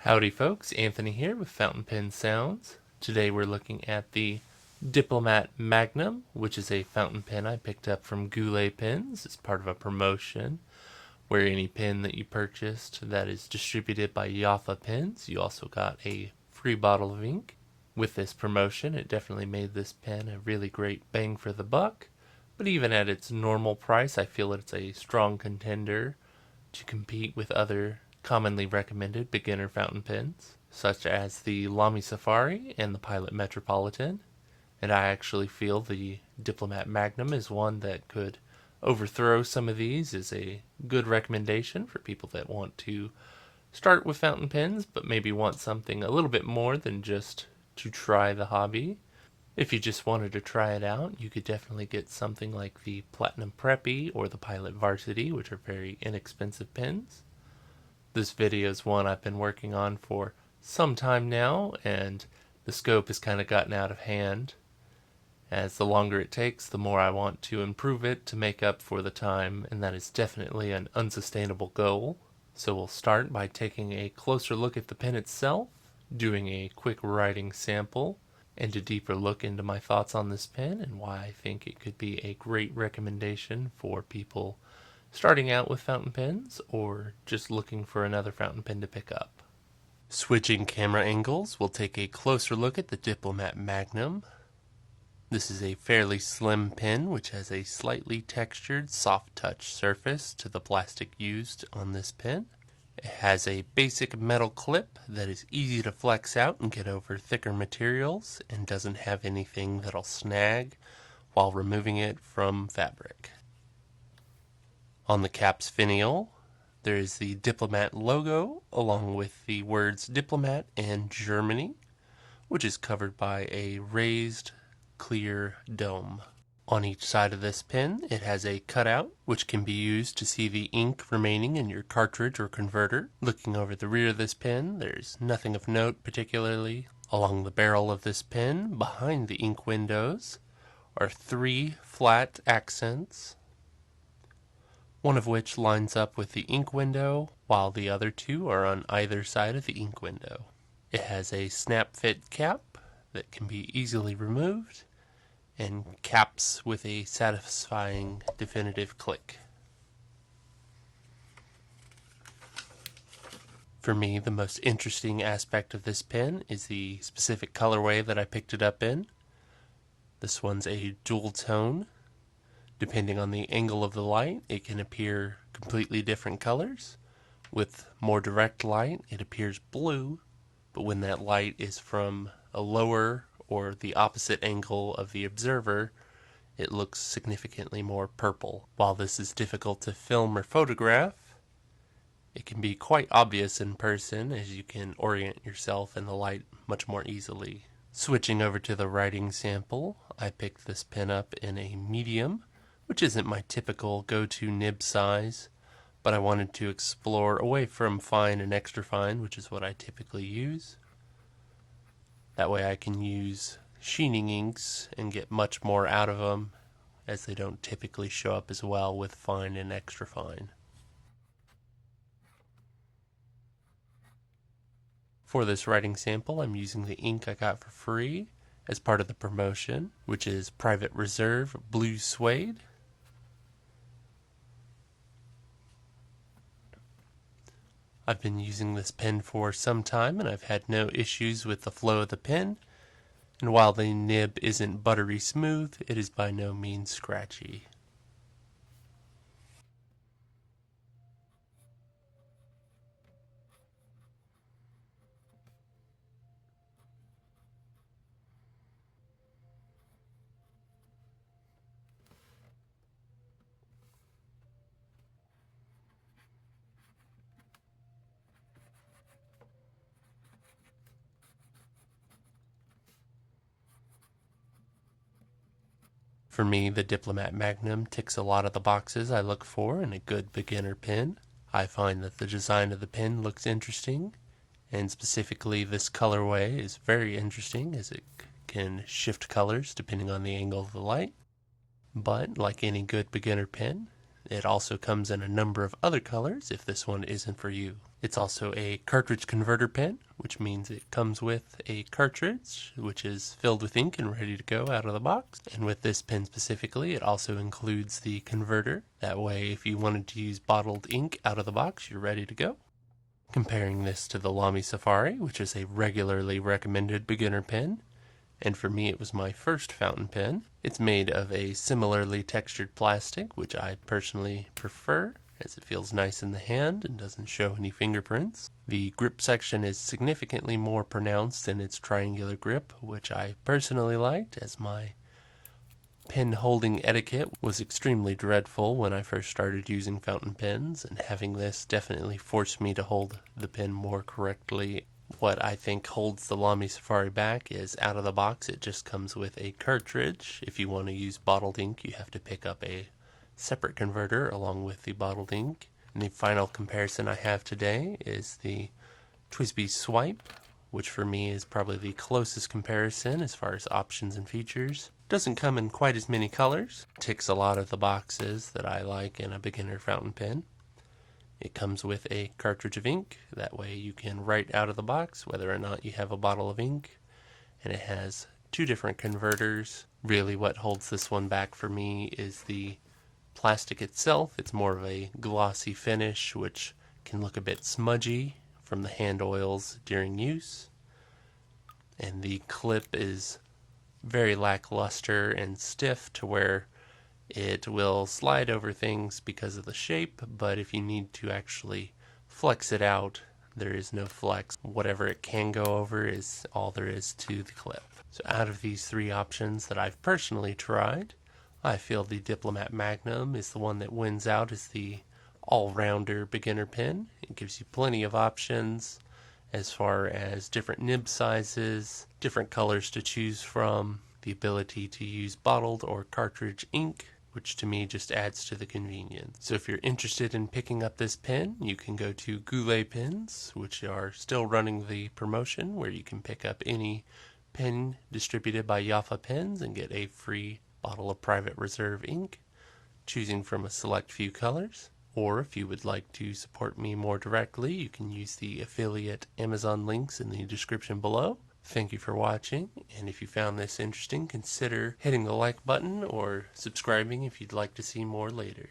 Howdy folks, Anthony here with Fountain Pen Sounds. Today we're looking at the Diplomat Magnum, which is a fountain pen I picked up from Goulet Pens as part of a promotion where any pen that you purchased that is distributed by Yafa Pens, you also got a free bottle of ink. With this promotion, it definitely made this pen a really great bang for the buck, but even at its normal price, I feel it's a strong contender to compete with other commonly recommended beginner fountain pens, such as the Lamy Safari and the Pilot Metropolitan, and I actually feel the Diplomat Magnum is one that could overthrow some of these as a good recommendation for people that want to start with fountain pens, but maybe want something a little bit more than just to try the hobby. If you just wanted to try it out, you could definitely get something like the Platinum Preppy or the Pilot Varsity, which are very inexpensive pens. This video is one I've been working on for some time now, and the scope has kind of gotten out of hand. As the longer it takes, the more I want to improve it to make up for the time, and that is definitely an unsustainable goal. So we'll start by taking a closer look at the pen itself, doing a quick writing sample, and a deeper look into my thoughts on this pen and why I think it could be a great recommendation for people starting out with fountain pens or just looking for another fountain pen to pick up. Switching camera angles, we'll take a closer look at the Diplomat Magnum. This is a fairly slim pen which has a slightly textured soft touch surface to the plastic used on this pen. It has a basic metal clip that is easy to flex out and get over thicker materials and doesn't have anything that'll snag while removing it from fabric. On the cap's finial, there is the Diplomat logo along with the words Diplomat and Germany, which is covered by a raised clear dome. On each side of this pen, it has a cutout, which can be used to see the ink remaining in your cartridge or converter. Looking over the rear of this pen, there's nothing of note particularly. Along the barrel of this pen, behind the ink windows, are 3 flat accents, one of which lines up with the ink window, while the other 2 are on either side of the ink window. It has a snap fit cap that can be easily removed, and caps with a satisfying definitive click. For me, the most interesting aspect of this pen is the specific colorway that I picked it up in. This one's a dual tone. Depending on the angle of the light, it can appear completely different colors. With more direct light, it appears blue, but when that light is from a lower or the opposite angle of the observer, it looks significantly more purple. While this is difficult to film or photograph, it can be quite obvious in person as you can orient yourself in the light much more easily. Switching over to the writing sample, I picked this pen up in a medium, which isn't my typical go-to nib size, but I wanted to explore away from fine and extra fine, which is what I typically use. That way I can use sheening inks and get much more out of them, as they don't typically show up as well with fine and extra fine. For this writing sample, I'm using the ink I got for free as part of the promotion, which is Private Reserve Blue Suede. I've been using this pen for some time and I've had no issues with the flow of the pen, and while the nib isn't buttery smooth, it is by no means scratchy. For me, the Diplomat Magnum ticks a lot of the boxes I look for in a good beginner pen. I find that the design of the pen looks interesting, and specifically this colorway is very interesting as it can shift colors depending on the angle of the light. But like any good beginner pen, it also comes in a number of other colors if this one isn't for you. It's also a cartridge converter pen, which means it comes with a cartridge which is filled with ink and ready to go out of the box. And with this pen specifically, it also includes the converter. That way, if you wanted to use bottled ink out of the box, you're ready to go. Comparing this to the Lamy Safari, which is a regularly recommended beginner pen, and for me it was my first fountain pen. It's made of a similarly textured plastic, which I personally prefer, as it feels nice in the hand and doesn't show any fingerprints. The grip section is significantly more pronounced in its triangular grip, which I personally liked, as my pen holding etiquette was extremely dreadful when I first started using fountain pens, and having this definitely forced me to hold the pen more correctly. What I think holds the Lamy Safari back is out of the box it just comes with a cartridge. If you want to use bottled ink, you have to pick up a separate converter along with the bottled ink. And the final comparison I have today is the TWSBI Swipe, which for me is probably the closest comparison as far as options and features. Doesn't come in quite as many colors, ticks a lot of the boxes that I like in a beginner fountain pen. It comes with a cartridge of ink, that way you can write out of the box whether or not you have a bottle of ink. And it has two different converters. Really what holds this one back for me is the plastic itself. It's more of a glossy finish, which can look a bit smudgy from the hand oils during use. And the clip is very lackluster and stiff to where it will slide over things because of the shape, but if you need to actually flex it out, there is no flex. Whatever it can go over is all there is to the clip. So out of these three options that I've personally tried, I feel the Diplomat Magnum is the one that wins out as the all-rounder beginner pen. It gives you plenty of options as far as different nib sizes, different colors to choose from, the ability to use bottled or cartridge ink, which to me just adds to the convenience. So if you're interested in picking up this pen, you can go to Goulet Pens, which are still running the promotion where you can pick up any pen distributed by Yafa Pens and get a free bottle of Private Reserve ink, choosing from a select few colors. Or if you would like to support me more directly, you can use the affiliate Amazon links in the description below. Thank you for watching, and if you found this interesting, consider hitting the like button or subscribing if you'd like to see more later.